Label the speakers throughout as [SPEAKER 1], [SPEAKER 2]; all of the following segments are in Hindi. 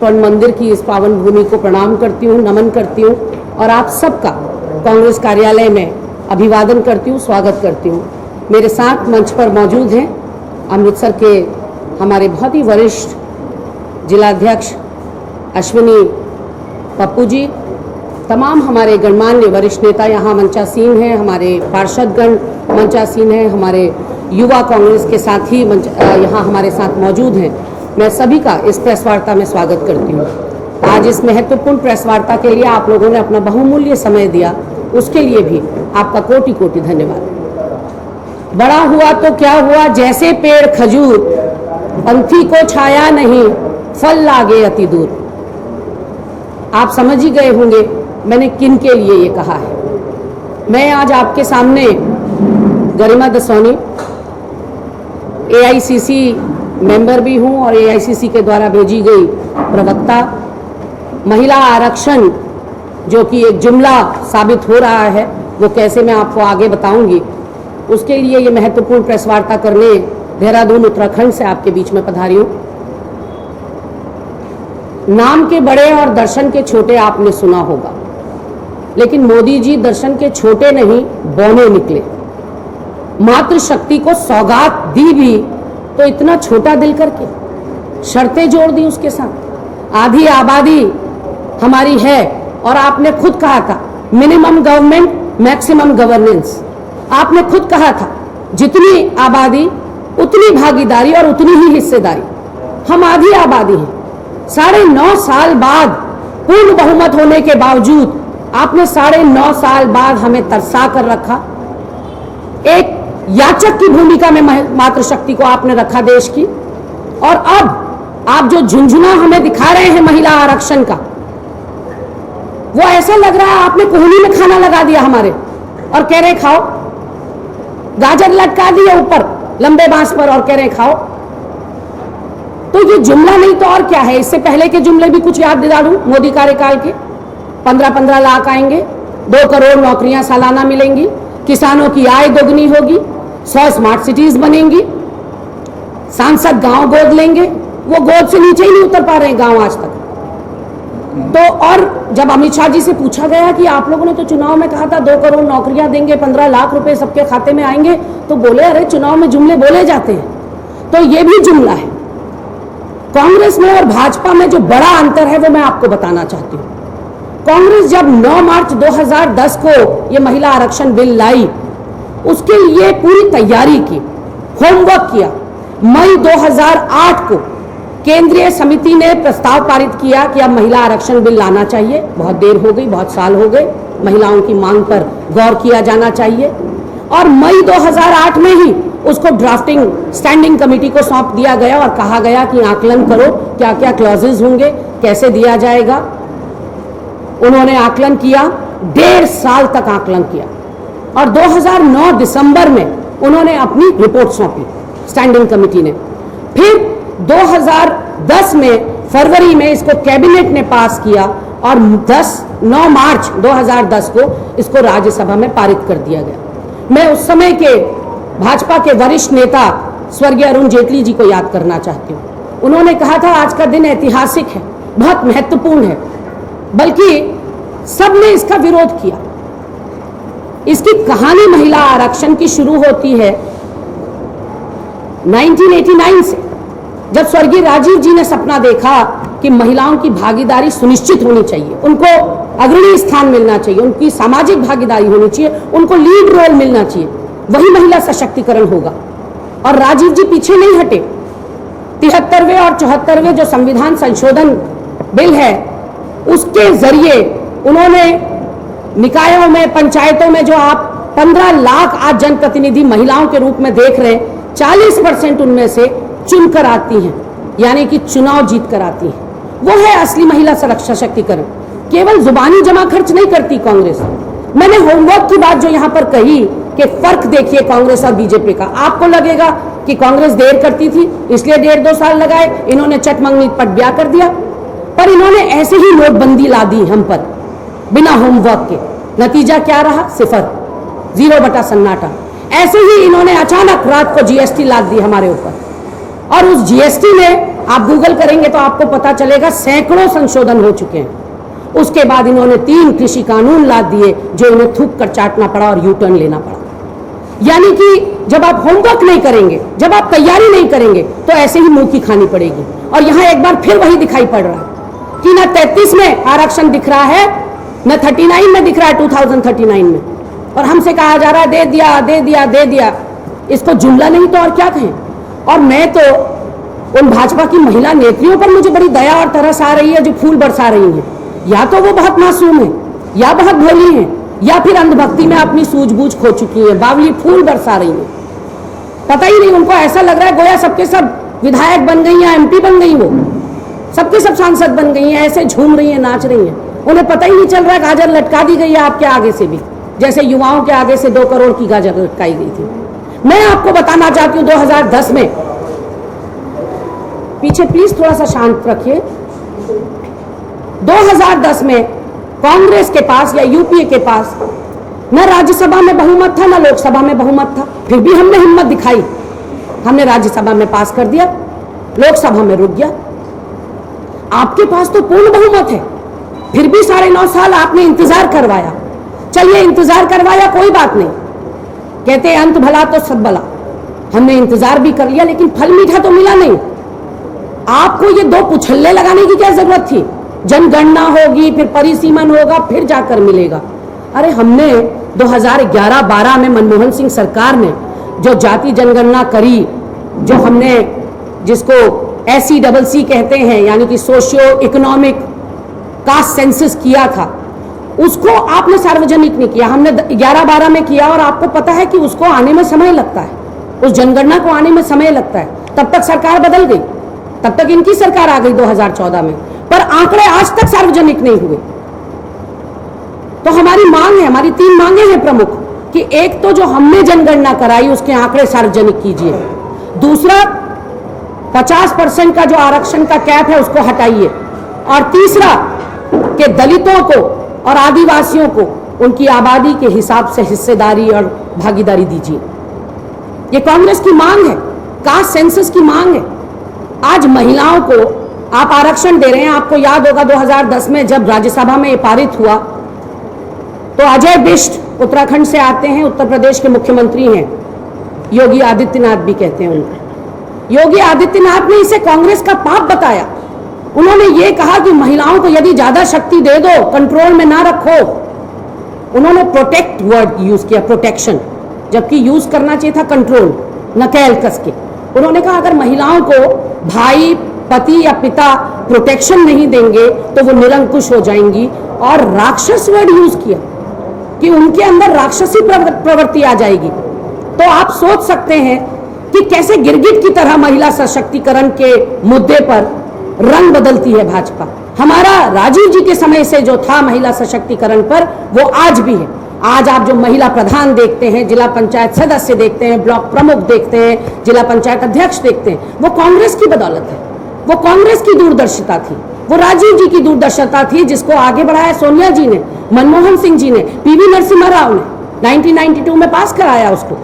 [SPEAKER 1] स्वर्ण मंदिर की इस पावन भूमि को प्रणाम करती हूँ, नमन करती हूँ और आप सबका कांग्रेस कार्यालय में अभिवादन करती हूँ, स्वागत करती हूँ। मेरे साथ मंच पर मौजूद हैं अमृतसर के हमारे बहुत ही वरिष्ठ जिलाध्यक्ष अश्विनी पप्पू जी, तमाम हमारे गणमान्य वरिष्ठ नेता यहाँ मंचासीन हैं, हमारे पार्षदगण मंचासीन हैं, हमारे युवा कांग्रेस के साथी यहाँ हमारे साथ मौजूद हैं। मैं सभी का इस प्रेस वार्ता में स्वागत करती हूँ। आज इस महत्वपूर्ण प्रेस वार्ता के लिए आप लोगों ने अपना बहुमूल्य समय दिया, उसके लिए भी आपका कोटि कोटि धन्यवाद। बड़ा हुआ तो क्या हुआ, जैसे पेड़ खजूर, पंथी को छाया नहीं, फल लागे अति दूर। आप समझ ही गए होंगे मैंने किन के लिए ये कहा है। मैं आज आपके सामने गरिमा दसौनी, AICC मेंबर भी हूँ और AICC के द्वारा भेजी गई प्रवक्ता, महिला आरक्षण जो कि एक जुमला साबित हो रहा है, वो कैसे मैं आपको आगे बताऊंगी, उसके लिए ये महत्वपूर्ण प्रेस वार्ता करने देहरादून उत्तराखंड से आपके बीच में पधारी हूँ। नाम के बड़े और दर्शन के छोटे आपने सुना होगा, लेकिन मोदी जी दर्शन के छोटे नहीं, बौने निकले। मातृशक्ति को सौगात दी भी तो इतना छोटा दिल करके, शर्तें जोड़ दी उसके साथ। आधी आबादी हमारी है और आपने खुद कहा था मिनिमम गवर्नमेंट मैक्सिमम गवर्नेंस। आपने खुद कहा था जितनी आबादी उतनी भागीदारी और उतनी ही हिस्सेदारी। हम आधी आबादी हैं। 9.5 साल बाद पूर्ण बहुमत होने के बावजूद आपने 9.5 साल बाद हमें तरसा कर रखा। एक याचक की भूमिका में मातृशक्ति को आपने रखा देश की। और अब आप जो झुंझुना हमें दिखा रहे हैं महिला आरक्षण का, वो ऐसा लग रहा है आपने कोहनी में खाना लगा दिया हमारे और कह रहे खाओ। गाजर लटका दिए ऊपर लंबे बांस पर और कह रहे खाओ। तो ये जुमला नहीं तो और क्या है। इससे पहले के जुमले भी कुछ याद दिला दूं। मोदी कार्यकाल के 15-15 लाख आएंगे, 2 करोड़ नौकरियां सालाना मिलेंगी, किसानों की आय दोगुनी होगी, 100 स्मार्ट सिटीज बनेंगी, सांसद गांव गोद लेंगे। वो गोद से नीचे ही नहीं उतर पा रहे हैं गांव आज तक। तो और जब अमित शाह जी से पूछा गया कि आप लोगों ने तो चुनाव में कहा था 2 करोड़ नौकरियां देंगे, 15 लाख रुपए सबके खाते में आएंगे, तो बोले अरे चुनाव में जुमले बोले जाते हैं। तो ये भी जुमला है। कांग्रेस में और भाजपा में जो बड़ा अंतर है वो मैं आपको बताना चाहती हूँ। कांग्रेस जब 9 मार्च 2010 को ये महिला आरक्षण बिल लाई, उसके लिए पूरी तैयारी की, होमवर्क किया। मई 2008 को केंद्रीय समिति ने प्रस्ताव पारित किया कि अब महिला आरक्षण बिल लाना चाहिए। बहुत देर हो गई, बहुत साल हो गए, महिलाओं की मांग पर गौर किया जाना चाहिए। और मई 2008 में ही उसको ड्राफ्टिंग स्टैंडिंग कमेटी को सौंप दिया गया और कहा गया कि आकलन करो क्या क्या क्लॉजेज होंगे, कैसे दिया जाएगा। उन्होंने आकलन किया, 1.5 साल तक आकलन किया और 2009 दिसंबर में उन्होंने अपनी रिपोर्ट सौंपी स्टैंडिंग कमेटी ने। फिर 2010 में फरवरी में इसको कैबिनेट ने पास किया और 9 मार्च 2010 को इसको राज्यसभा में पारित कर दिया गया। मैं उस समय के भाजपा के वरिष्ठ नेता स्वर्गीय अरुण जेटली जी को याद करना चाहती हूँ। उन्होंने कहा था आज का दिन ऐतिहासिक है, बहुत महत्वपूर्ण है, बल्कि सबने इसका विरोध किया। इसकी कहानी महिला आरक्षण की शुरू होती है 1989 से, जब स्वर्गीय राजीव जी ने सपना देखा कि महिलाओं की भागीदारी सुनिश्चित होनी चाहिए, उनको अग्रणी स्थान मिलना चाहिए, उनकी सामाजिक भागीदारी होनी चाहिए, उनको लीड रोल मिलना चाहिए, वही महिला सशक्तिकरण होगा। और राजीव जी पीछे नहीं हटे। 73वें और 74वें जो संविधान संशोधन बिल है, उसके जरिए उन्होंने निकायों में, पंचायतों में जो आप 15 लाख आज जनप्रतिनिधि महिलाओं के रूप में देख रहे हैं, 40% उनमें से चुनकर आती हैं, यानी कि चुनाव जीत कर आती हैं। वो है असली महिला सशक्तिकरण। केवल जुबानी जमा खर्च नहीं करती कांग्रेस। मैंने होमवर्क की बात जो यहाँ पर कही कि फर्क देखिए कांग्रेस और बीजेपी का। आपको लगेगा कि कांग्रेस देर करती थी इसलिए 1.5-2 साल लगाए, इन्होंने चटमंगनी पट ब्याह कर दिया। पर इन्होंने ऐसे ही नोटबंदी ला दी हम पर बिना होमवर्क के। नतीजा क्या रहा? 0, 0 बटा सन्नाटा। ऐसे ही इन्होंने अचानक रात को GST लाद दी हमारे ऊपर और उस GST में आप गूगल करेंगे तो आपको पता चलेगा सैकड़ों संशोधन हो चुके हैं। उसके बाद इन्होंने 3 कृषि कानून ला दिए जो इन्हें थूक कर चाटना पड़ा और यू टर्न लेना पड़ा। यानी कि जब आप होमवर्क नहीं करेंगे, जब आप तैयारी नहीं करेंगे तो ऐसे ही मुंह की खानी पड़ेगी। और यहां एक बार फिर वही दिखाई पड़ रहा है कि न 33 में आरक्षण दिख रहा है, न 39 में दिख रहा है, 2039 में, और हमसे कहा जा रहा है दे दिया दे दिया दे दिया। इसको जुमला नहीं तो और क्या कहें। और मैं तो उन भाजपा की महिला नेत्रियों पर मुझे बड़ी दया और तरस आ रही है जो फूल बरसा रही हैं। या तो वो बहुत मासूम है, या बहुत भोली है, या फिर अंधभक्ति में अपनी सूझबूझ खो चुकी है। बावली फूल बरसा रही है, पता ही नहीं उनको, ऐसा लग रहा है गोया सबके सब विधायक बन गई हैं, MP बन गई, वो सबके सब सांसद बन गई हैं, ऐसे झूम रही हैं, नाच रही हैं। उन्हें पता ही नहीं चल रहा है गाजर लटका दी गई है आपके आगे से भी, जैसे युवाओं के आगे से 2 करोड़ की गाजर लटकाई गई थी। मैं आपको बताना चाहती हूँ 2010 में, पीछे प्लीज थोड़ा सा शांत रखिए, 2010 में कांग्रेस के पास या यूपीए के पास न राज्यसभा में बहुमत था, न लोकसभा में बहुमत था। फिर भी हमने हिम्मत दिखाई, हमने राज्यसभा में पास कर दिया, लोकसभा में रुक गया। आपके पास तो पूर्ण बहुमत है, फिर भी 9.5 साल आपने इंतजार करवाया। चलिए इंतजार करवाया, कोई बात नहीं, कहते हैं अंत भला तो सब भला। हमने इंतजार भी कर लिया, लेकिन फल मीठा तो मिला नहीं। आपको ये 2 पुछल्ले लगाने की क्या जरूरत थी? जनगणना होगी, फिर परिसीमन होगा, फिर जाकर मिलेगा। अरे हमने 2011-12 में मनमोहन सिंह सरकार ने जो जाति जनगणना करी, जो हमने जिसको SECC कहते हैं, यानी कि सोशियो इकोनॉमिक कास्ट सेंसस किया था, उसको आपने सार्वजनिक नहीं किया, हमने 11-12 में किया। और आपको पता है कि उसको आने में समय लगता है, उस जनगणना को आने में समय लगता है। तब तक सरकार बदल गई, तब तक इनकी सरकार आ गई 2014 में, पर आंकड़े आज तक सार्वजनिक नहीं हुए। तो हमारी मांग है, हमारी 3 मांगे हैं प्रमुख, कि एक तो जो हमने जनगणना कराई उसके आंकड़े सार्वजनिक कीजिए, दूसरा 50% का जो आरक्षण का कैप है उसको हटाइए, और तीसरा कि दलितों को और आदिवासियों को उनकी आबादी के हिसाब से हिस्सेदारी और भागीदारी दीजिए। ये कांग्रेस की मांग है, कास्ट सेंसस की मांग है। आज महिलाओं को आप आरक्षण दे रहे हैं। आपको याद होगा 2010 में जब राज्यसभा में ये पारित हुआ तो अजय बिष्ट उत्तराखंड से आते हैं, उत्तर प्रदेश के मुख्यमंत्री हैं, योगी आदित्यनाथ भी कहते हैं उनको। योगी आदित्यनाथ ने इसे कांग्रेस का पाप बताया। उन्होंने ये कहा कि महिलाओं को यदि ज्यादा शक्ति दे दो, कंट्रोल में ना रखो। उन्होंने प्रोटेक्ट वर्ड यूज किया, प्रोटेक्शन, जबकि यूज करना चाहिए था कंट्रोल, नकेल कस के। उन्होंने कहा अगर महिलाओं को भाई, पति या पिता प्रोटेक्शन नहीं देंगे तो वो निरंकुश हो जाएंगी, और राक्षस वर्ड यूज किया कि उनके अंदर राक्षसी प्रवृत्ति आ जाएगी। तो आप सोच सकते हैं कि कैसे गिरगिट की तरह महिला सशक्तिकरण के मुद्दे पर रंग बदलती है भाजपा। हमारा राजीव जी के समय से जो था महिला सशक्तिकरण पर, वो आज भी है। आज आप जो महिला प्रधान देखते हैं, जिला पंचायत सदस्य देखते हैं, ब्लॉक प्रमुख देखते हैं, जिला पंचायत अध्यक्ष देखते हैं, वो कांग्रेस की बदौलत है। वो कांग्रेस की दूरदर्शिता थी, वो राजीव जी की दूरदर्शिता थी, जिसको आगे बढ़ाया सोनिया जी ने, मनमोहन सिंह जी ने, PV नरसिम्हा राव ने 1992 में पास कराया उसको।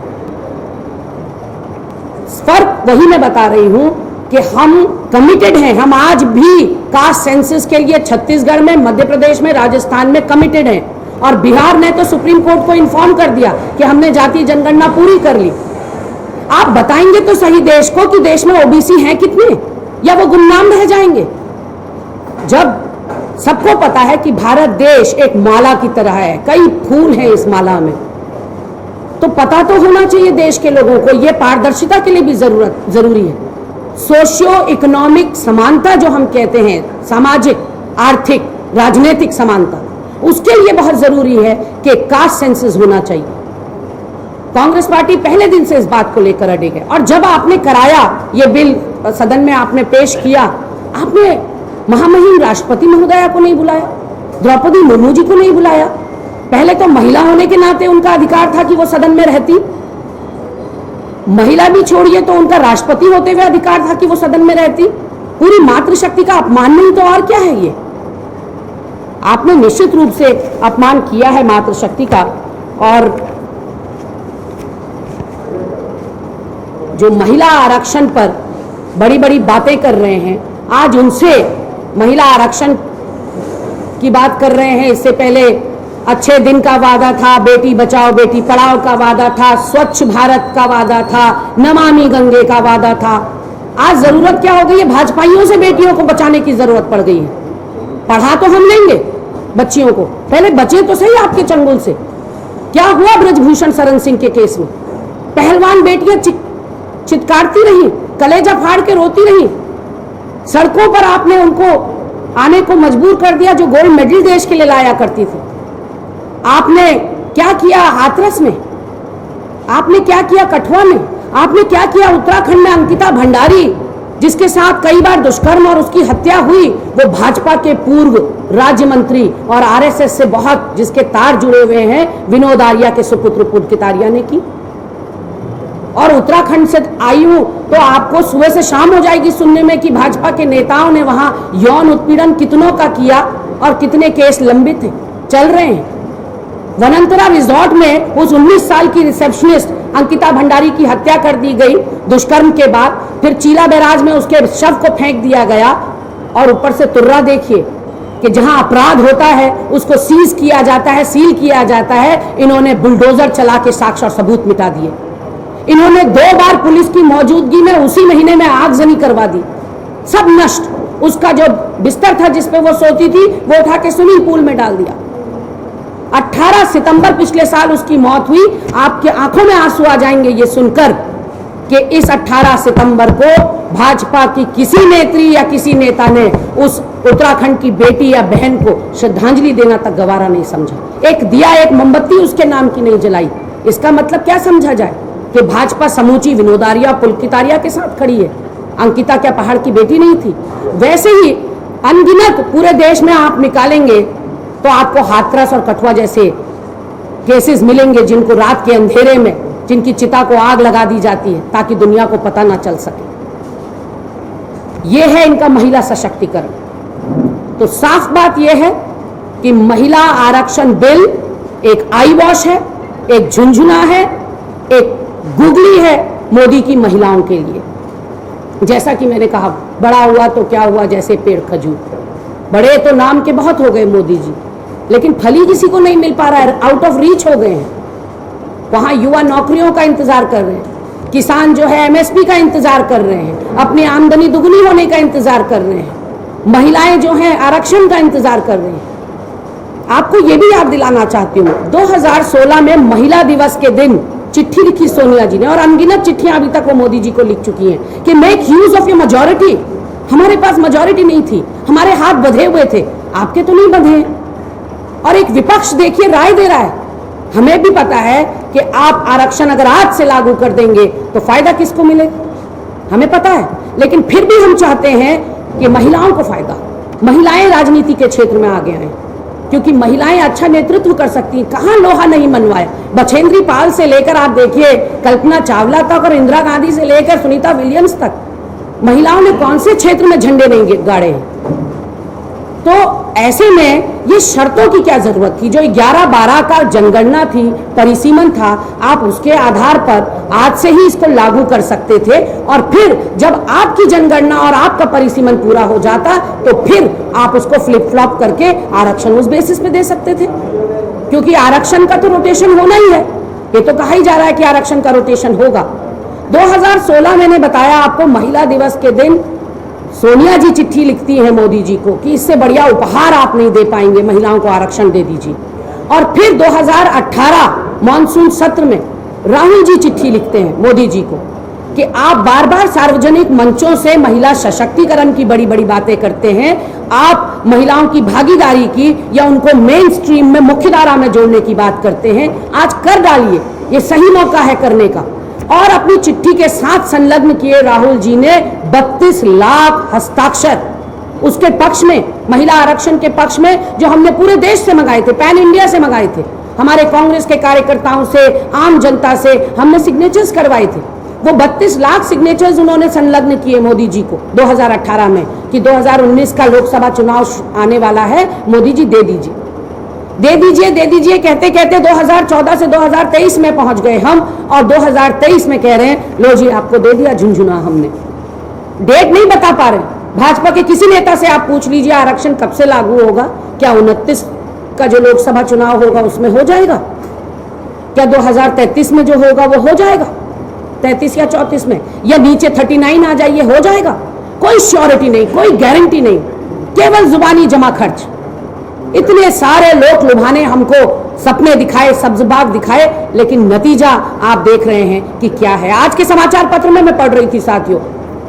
[SPEAKER 1] फर्क वही मैं बता रही हूं कि हम कमिटेड हैं। हम आज भी कास्ट सेंसस के लिए छत्तीसगढ़ में, मध्य प्रदेश में, राजस्थान में कमिटेड हैं। और बिहार ने तो सुप्रीम कोर्ट को इन्फॉर्म कर दिया कि हमने जाति जनगणना पूरी कर ली। आप बताएंगे तो सही देश को कि देश में OBC हैं कितने, या वो गुमनाम रह जाएंगे। जब सबको पता है कि भारत देश एक माला की तरह है, कई फूल हैं इस माला में, तो पता तो होना चाहिए देश के लोगों को। ये पारदर्शिता के लिए भी जरूरी है। सोशियो इकोनॉमिक समानता जो हम कहते हैं, सामाजिक, आर्थिक, राजनीतिक समानता, उसके लिए बहुत जरूरी है कि कास्ट सेंसस होना चाहिए। कांग्रेस पार्टी पहले दिन से इस बात को लेकर अड़े है। और जब आपने कराया ये बिल, सदन में आपने पेश किया, आपने महामहिम राष्ट्रपति महोदया को नहीं बुलाया, द्रौपदी मुर्मू जी को नहीं बुलाया। पहले तो महिला होने के नाते उनका अधिकार था कि वो सदन में रहती, महिला भी छोड़िए तो उनका राष्ट्रपति होते हुए अधिकार था कि वो सदन में रहती। पूरी मातृशक्ति का अपमान नहीं तो और क्या है ये? आपने निश्चित रूप से अपमान किया है मातृशक्ति का। और जो महिला आरक्षण पर बड़ी बड़ी बातें कर रहे हैं, आज उनसे महिला आरक्षण की बात कर रहे हैं। इससे पहले अच्छे दिन का वादा था, बेटी बचाओ बेटी पढ़ाओ का वादा था, स्वच्छ भारत का वादा था, नमामि गंगे का वादा था। आज जरूरत क्या हो गई है? भाजपाइयों से बेटियों को बचाने की जरूरत पड़ गई है। पढ़ा तो हम लेंगे बच्चियों को, पहले बचे तो सही आपके चंगुल से। क्या हुआ ब्रजभूषण शरण सिंह के केस में? पहलवान बेटियां चित्कारती रही, कलेजा फाड़ के रोती रही, सड़कों पर आपने उनको आने को मजबूर कर दिया जो गोल्ड मेडल देश के लिए लाया करती थी। आपने क्या किया हाथरस में, आपने क्या किया कठुआ में, आपने क्या किया उत्तराखंड में अंकिता भंडारी जिसके साथ कई बार दुष्कर्म और उसकी हत्या हुई, वो भाजपा के पूर्व राज्य मंत्री और आरएसएस से बहुत जिसके तार जुड़े हुए हैं विनोद आर्या के सुपुत्र पुलकित आर्या ने की। और उत्तराखंड से आई हूं तो आपको सुबह से शाम हो जाएगी सुनने में कि भाजपा के नेताओं ने वहां यौन उत्पीड़न कितनों का किया और कितने केस लंबित हैं, चल रहे हैं। वनंतरा रिजॉर्ट में उस 19 साल की रिसेप्शनिस्ट अंकिता भंडारी की हत्या कर दी गई दुष्कर्म के बाद, फिर चीला बैराज में उसके शव को फेंक दिया गया। और ऊपर से तुर्रा देखिए कि जहां अपराध होता है उसको सीज किया जाता है, सील किया जाता है। इन्होंने बुलडोजर चला के साक्ष्य और सबूत मिटा दिए। इन्होंने 2 बार पुलिस की मौजूदगी में उसी महीने में आगजनी करवा दी, सब नष्ट। उसका जो बिस्तर था जिसपे वो सोती थी वो उठा के स्विमिंग पूल में डाल दिया। 18 सितंबर पिछले साल उसकी मौत हुई। आपके आंखों में आंसू आ जाएंगे ये सुनकर कि इस 18 सितंबर को भाजपा की किसी नेत्री या किसी नेता ने उस उत्तराखंड की बेटी या बहन को श्रद्धांजलि देना तक गवारा नहीं समझा। एक दिया, एक मोमबत्ती उसके नाम की नहीं जलाई। इसका मतलब क्या समझा जाए कि भाजपा समूची विनोद आर्या पुलकित आर्या के साथ खड़ी है। अंकिता क्या पहाड़ की बेटी नहीं थी? वैसे ही अनगिनत पूरे देश में आप निकालेंगे तो आपको हाथरस और कठुआ जैसे केसेस मिलेंगे जिनको रात के अंधेरे में जिनकी चिता को आग लगा दी जाती है ताकि दुनिया को पता ना चल सके। यह है इनका महिला सशक्तिकरण। तो साफ बात यह है कि महिला आरक्षण बिल एक आई वॉश है, एक झुंझुना है, एक गुगली है मोदी की महिलाओं के लिए। जैसा कि मैंने कहा, बड़ा हुआ तो क्या हुआ, जैसे पेड़ खजूर। बड़े तो नाम के बहुत हो गए मोदी जी, लेकिन फली किसी को नहीं मिल पा रहा है, आउट ऑफ रीच हो गए हैं। वहां युवा नौकरियों का इंतजार कर रहे हैं, किसान जो है एमएसपी का इंतजार कर रहे हैं, अपनी आमदनी दुगनी होने का इंतजार कर रहे हैं, महिलाएं जो हैं आरक्षण का इंतजार कर रही हैं। आपको यह भी याद दिलाना चाहती हूँ, 2016 में महिला दिवस के दिन चिट्ठी लिखी सोनिया जी ने, और अनगिनत चिट्ठियां अभी तक वो मोदी जी को लिख चुकी हैं कि make use of your majority. हमारे पास मेजॉरिटी नहीं थी, हमारे हाथ बंधे हुए थे, आपके तो नहीं बंधे। और एक विपक्ष देखिए राय दे रहा है। हमें भी पता है कि आप आरक्षण अगर आज से लागू कर देंगे तो फायदा किसको मिलेगा, हमें पता है, लेकिन फिर भी हम चाहते हैं कि महिलाओं को फायदा, महिलाएं राजनीति के क्षेत्र में आगे आए, क्योंकि महिलाएं अच्छा नेतृत्व कर सकती हैं। कहां लोहा नहीं मनवाया, बछेंद्री पाल से लेकर आप देखिए कल्पना चावला तक और इंदिरा गांधी से लेकर सुनीता विलियम्स तक, महिलाओं ने कौन से क्षेत्र में झंडे नहीं गाड़े हैं। तो ऐसे में ये शर्तों की क्या जरूरत थी? जो 11-12 का जनगणना थी, परिसीमन था, आप उसके आधार पर आज से ही इसको लागू कर सकते थे, और फिर जब आपकी जनगणना और आपका परिसीमन पूरा हो जाता तो फिर आप उसको फ्लिप फ्लॉप करके आरक्षण उस बेसिस पे दे सकते थे। क्योंकि आरक्षण का तो रोटेशन होना ही है, ये तो कहा ही जा रहा है कि आरक्षण का रोटेशन होगा। 2016 मैंने बताया आपको, महिला दिवस के दिन सोनिया जी चिट्ठी लिखती हैं मोदी जी को कि इससे बढ़िया उपहार आप नहीं दे पाएंगे, महिलाओं को आरक्षण दे दीजिए। और फिर 2018 मॉनसून सत्र में राहुल जी चिट्ठी लिखते हैं मोदी जी को कि आप बार बार सार्वजनिक मंचों से महिला सशक्तिकरण की बड़ी बड़ी बातें करते हैं, आप महिलाओं की भागीदारी की या उनको मेन स्ट्रीम में मुख्यधारा में जोड़ने की बात करते हैं। आज कर डालिए, ये सही मौका है करने का। और अपनी चिट्ठी के साथ संलग्न किए राहुल जी ने 32 लाख हस्ताक्षर उसके पक्ष में, महिला आरक्षण के पक्ष में, जो हमने पूरे देश से मंगाए थे, पैन इंडिया से मंगाए थे, हमारे कांग्रेस के कार्यकर्ताओं से, आम जनता से हमने सिग्नेचर्स करवाए थे। वो 32 लाख सिग्नेचर्स उन्होंने संलग्न किए मोदी जी को 2018 में कि 2019 का लोकसभा चुनाव आने वाला है, मोदी जी दे दीजिए, दे दीजिए, दे दीजिए कहते कहते 2014 से 2023 में पहुंच गए हम, और 2023 में कह रहे हैं लो जी आपको दे दिया झुंझुना हमने। डेट नहीं बता पा रहे। भाजपा के किसी नेता से आप पूछ लीजिए आरक्षण कब से लागू होगा, क्या 29 का जो लोकसभा चुनाव होगा उसमें हो जाएगा, क्या 2033 में जो होगा वो हो जाएगा, 33 या 34 में, या नीचे 39 आ जाइए हो जाएगा। कोई श्योरिटी नहीं, कोई गारंटी नहीं, केवल जुबानी जमा खर्च। इतने सारे लोग लुभाने, हमको सपने दिखाए, सब्ज बाग दिखाए, लेकिन नतीजा आप देख रहे हैं कि क्या है। आज के समाचार पत्र में मैं पढ़ रही थी साथियों,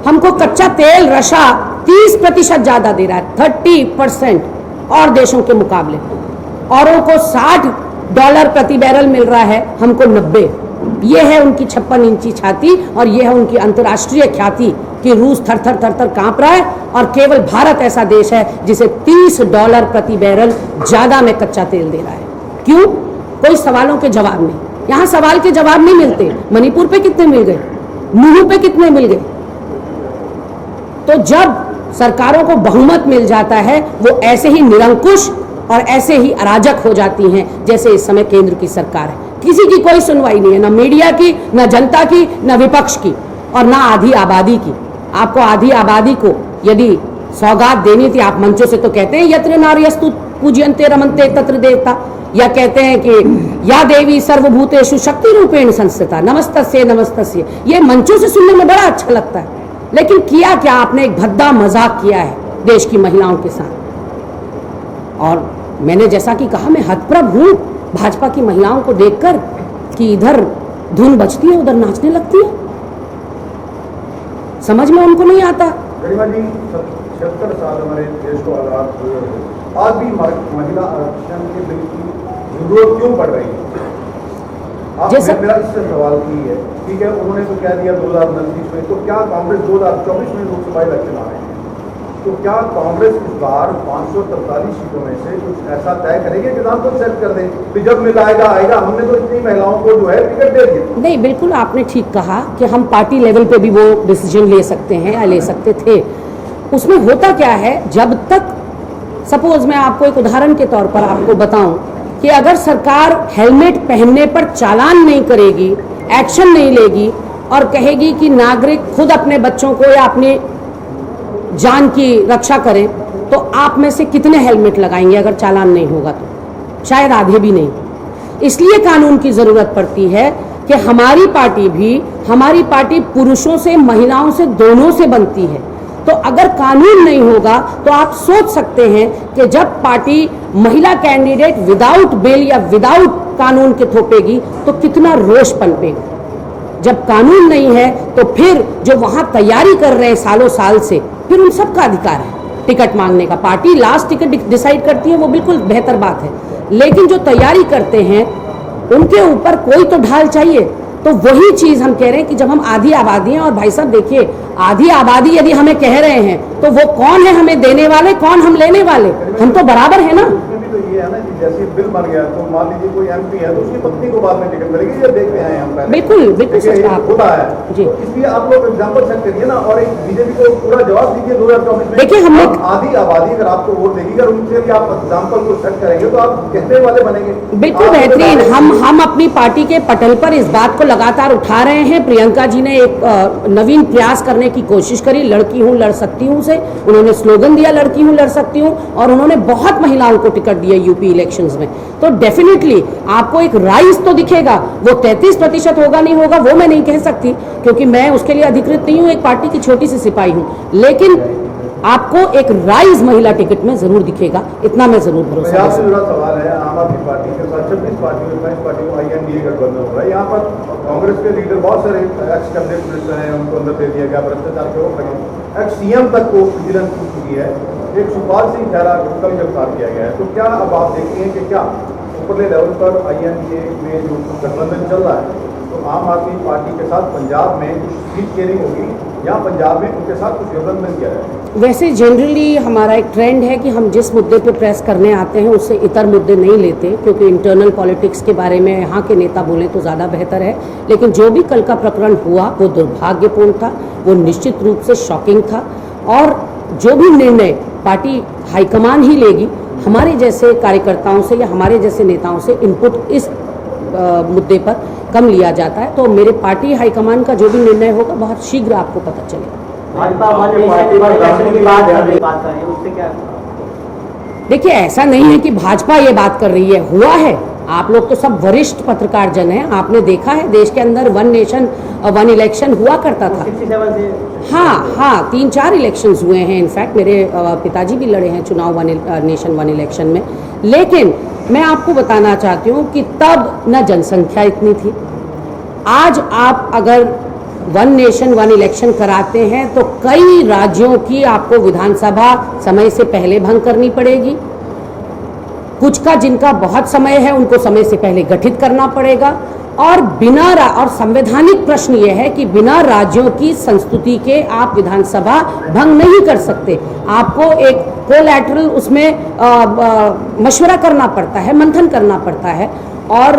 [SPEAKER 1] हमको कच्चा तेल रशा 30% ज्यादा दे रहा है, 30% और देशों के मुकाबले। औरों को $60 प्रति बैरल मिल रहा है, हमको 90। ये है उनकी 56 इंची छाती और ये है उनकी अंतर्राष्ट्रीय ख्याति कि रूस थर थर थर थर कांप रहा है और केवल भारत ऐसा देश है जिसे $30 प्रति बैरल ज्यादा में कच्चा तेल दे रहा है। क्यों? कोई सवालों के जवाब नहीं। यहां सवाल के जवाब नहीं मिलते। मणिपुर पे कितने मिल गए, नुहू पे कितने मिल गए। तो जब सरकारों को बहुमत मिल जाता है वो ऐसे ही निरंकुश और ऐसे ही अराजक हो जाती हैं जैसे इस समय केंद्र की सरकार है। किसी की कोई सुनवाई नहीं है, ना मीडिया की, ना जनता की, ना विपक्ष की और ना आधी आबादी की। आपको आधी आबादी को यदि सौगात देनी थी, आप मंचों से तो कहते हैं यत्र नार्यस्तु पूज्यन्ते रमन्ते तत्र देवता, या कहते हैं कि या देवी सर्वभूतेषु शक्ति रूपेण संस्थिता नमस्तस्ये नमस्तस्ये। ये मंचों से सुनने में बड़ा अच्छा लगता है, लेकिन किया क्या आपने? एक भद्दा मजाक किया है देश की महिलाओं के साथ। और मैंने जैसा कि कहा, मैं हतप्रभ हूं भाजपा की महिलाओं को देखकर कि इधर धुन बजती है उधर नाचने लगती है। समझ में उनको नहीं आता।
[SPEAKER 2] गरिमा जी, 76 साल हमारे देश को आजाद हुए, आज भी महिला आरक्षण के बिल की जरूरत क्यों पड़ रही है? मेरा इससे सवाल की है, ठीक है, उन्होंने तो कह दिया 2029 में, तो क्या कांग्रेस 2024 में लोकसभा इलेक्शन आ रहे हैं, तो क्या कांग्रेस इस बार 543 सीटों में से कुछ ऐसा तय करेगी कि नाम तो सेट कर दें कि जब मिल आएगा आएगा? हमने तो इतनी महिलाओं को जो है टिकट दे दी।
[SPEAKER 1] नहीं, बिल्कुल आपने ठीक कहा कि हम पार्टी लेवल पे भी वो डिसीजन ले सकते हैं या ले सकते थे। उसमें होता क्या है, जब तक सपोज मैं आपको एक उदाहरण के तौर पर आपको बताऊं कि अगर सरकार हेलमेट पहनने पर चालान नहीं करेगी, एक्शन नहीं लेगी और कहेगी कि नागरिक खुद अपने बच्चों को या अपनी जान की रक्षा करें, तो आप में से कितने हेलमेट लगाएंगे अगर चालान नहीं होगा? तो शायद आधे भी नहीं। इसलिए कानून की जरूरत पड़ती है कि हमारी पार्टी पुरुषों से, महिलाओं से, दोनों से बनती है। तो अगर कानून नहीं होगा तो आप सोच सकते हैं कि जब पार्टी महिला कैंडिडेट विदाउट बिल या विदाउट कानून के थोपेगी तो कितना रोष पनपेगा। जब कानून नहीं है तो फिर जो वहां तैयारी कर रहे हैं सालों साल से, फिर उन सबका अधिकार है टिकट मांगने का। पार्टी लास्ट टिकट डिसाइड करती है, वो बिल्कुल बेहतर बात है, लेकिन जो तैयारी करते हैं उनके ऊपर कोई तो ढाल चाहिए। तो वही चीज हम कह रहे हैं कि जब हम आधी आबादी हैं, और भाई साहब देखिए, आधी आबादी यदि हमें कह रहे हैं तो वो कौन है हमें देने वाले, कौन हम लेने वाले? हम तो बराबर है ना।
[SPEAKER 2] तो ये है ना कि जैसे बिल बन गया तो मान लीजिए कोई एमपी है तो उसकी पत्नी को बाद में टिकट मिलेगी, ये देखते हैं हम पहले।
[SPEAKER 1] बिल्कुल बिल्कुल सच कहा
[SPEAKER 2] होता है जी। तो इसलिए आप लोग एग्जांपल सेट करिए ना, और एक बीजेपी को पूरा जवाब दीजिए 2024 में।
[SPEAKER 1] देखिए, हमने
[SPEAKER 2] आधी आबादी अगर आपको वोट देगी, अगर उनसे भी आप एग्जांपल को सेट करेंगे तो आप कहने वाले बनेंगे।
[SPEAKER 1] बिल्कुल बेहतरीन। हम अपनी पार्टी के पटल पर इस बात को लगातार उठा रहे हैं। प्रियंका जी ने एक नवीन प्रयास करने की कोशिश करी, लड़की हूँ लड़ सकती हूँ से। उन्होंने स्लोगन दिया लड़की हूँ लड़ सकती हूँ, और उन्होंने बहुत महिलाओं को टिकट दिया यूपी इलेक्शंस में। तो डेफिनेटली आपको एक राइज तो दिखेगा। वो 33% होगा नहीं होगा वो मैं नहीं कह सकती, क्योंकि मैं उसके लिए अधिकृत नहीं हूँ, एक पार्टी की छोटी सी सिपाही हूँ, लेकिन आपको एक राइज महिला टिकट में जरूर दिखेगा, इतना मैं जरूर भरोसा करता हूं।
[SPEAKER 2] जुड़ा सवाल है, आम आदमी पार्टी के साथ 26 पार्टी को INDA गठबंधन हो रहा है। यहाँ पर कांग्रेस के लीडर बहुत सारे एक्स कैबिनेट मिनिस्टर हैं, उनको अंदर दे दिया गया, भ्रष्टाचार के आरोप लगे, एक्स CM तक को विजिलेंस पूछ चुकी है। एक सुखपाल सिंह खैरा को कल गिरफ्तार किया गया है। तो क्या अब आप देखते हैं कि क्या ऊपरले लेवल पर INDA में जो गठबंधन चल रहा है, तो आम आदमी पार्टी के साथ पंजाब में कुछ सीट शेयरिंग होगी या पंजाब में उनके साथ कुछ गठबंधन किया जाए? वैसे
[SPEAKER 1] जनरली हमारा एक ट्रेंड है कि हम जिस मुद्दे पे प्रेस करने आते हैं उससे इतर मुद्दे नहीं लेते, क्योंकि इंटरनल पॉलिटिक्स के बारे में यहाँ के नेता बोलें तो ज़्यादा बेहतर है। लेकिन जो भी कल का प्रकरण हुआ वो दुर्भाग्यपूर्ण था, वो निश्चित रूप से शॉकिंग था, और जो भी निर्णय पार्टी हाईकमान ही लेगी, हमारे जैसे कार्यकर्ताओं से या हमारे जैसे नेताओं से इनपुट इस मुद्दे पर कम लिया जाता है। तो मेरे पार्टी हाईकमान का जो भी निर्णय होगा बहुत शीघ्र आपको पता चलेगा।
[SPEAKER 3] Bhajpa one nation one election की बात कर रही है, उससे क्या?
[SPEAKER 1] देखिए, ऐसा नहीं है कि भाजपा ये बात कर रही है, हुआ है। आप लोग तो सब वरिष्ठ पत्रकार जन हैं, आपने देखा है देश के अंदर वन नेशन वन इलेक्शन हुआ करता था।
[SPEAKER 3] 67 से
[SPEAKER 1] हाँ, 3-4 इलेक्शंस हुए हैं। इनफैक्ट मेरे पिताजी भी लड़े हैं चुनाव वन नेशन वन इलेक्शन में। लेकिन मैं आपको बताना चाहती हूँ कि तब न जनसंख्या इतनी थी। आज आप अगर वन नेशन वन इलेक्शन कराते हैं तो कई राज्यों की आपको विधानसभा समय से पहले भंग करनी पड़ेगी। कुछ का जिनका बहुत समय है उनको समय से पहले गठित करना पड़ेगा, और और संवैधानिक प्रश्न यह है कि बिना राज्यों की संस्तुति के आप विधानसभा भंग नहीं कर सकते। आपको एक कोलैटरल उसमें मशवरा करना पड़ता है, मंथन करना पड़ता है। और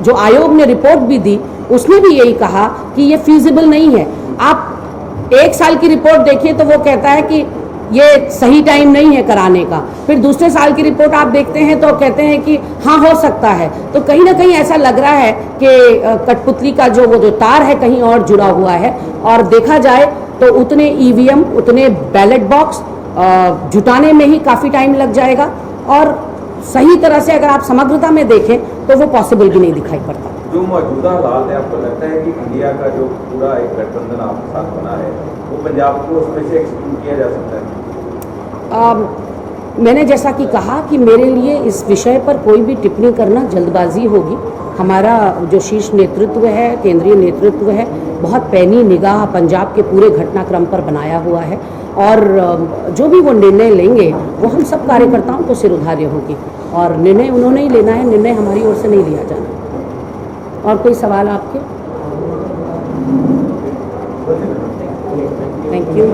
[SPEAKER 1] जो आयोग ने रिपोर्ट भी दी उसने भी यही कहा कि ये फीजिबल नहीं है। आप 1 साल की रिपोर्ट देखिए तो वो कहता है कि ये सही टाइम नहीं है कराने का। फिर दूसरे साल की रिपोर्ट आप देखते हैं तो कहते हैं कि हाँ हो सकता है। तो कहीं ना कहीं ऐसा लग रहा है कि कठपुतली का जो तार है कहीं और जुड़ा हुआ है। और देखा जाए तो उतने ईवीएम, उतने बैलेट बॉक्स जुटाने में ही काफ़ी टाइम लग जाएगा, और सही तरह से अगर आप समग्रता में देखें तो वो पॉसिबल भी नहीं दिखाई पड़ता।
[SPEAKER 4] जो मौजूदा हालात है, आपको लगता है कि इंडिया का जो पूरा एक गठबंधन आपके साथ बना है वो पंजाब को उसमें से एक्सक्लूड किया जा सकता है?
[SPEAKER 1] मैंने जैसा कि कहा कि मेरे लिए इस विषय पर कोई भी टिप्पणी करना जल्दबाजी होगी। हमारा जो शीर्ष नेतृत्व है, केंद्रीय नेतृत्व है, बहुत पैनी निगाह पंजाब के पूरे घटनाक्रम पर बनाया हुआ है, और जो भी वो निर्णय लेंगे वो हम सब कार्यकर्ताओं को सिरउधार्य होगी, और निर्णय उन्होंने ही लेना है, निर्णय हमारी ओर से नहीं लिया जाना। और कोई सवाल आपके? Thank you.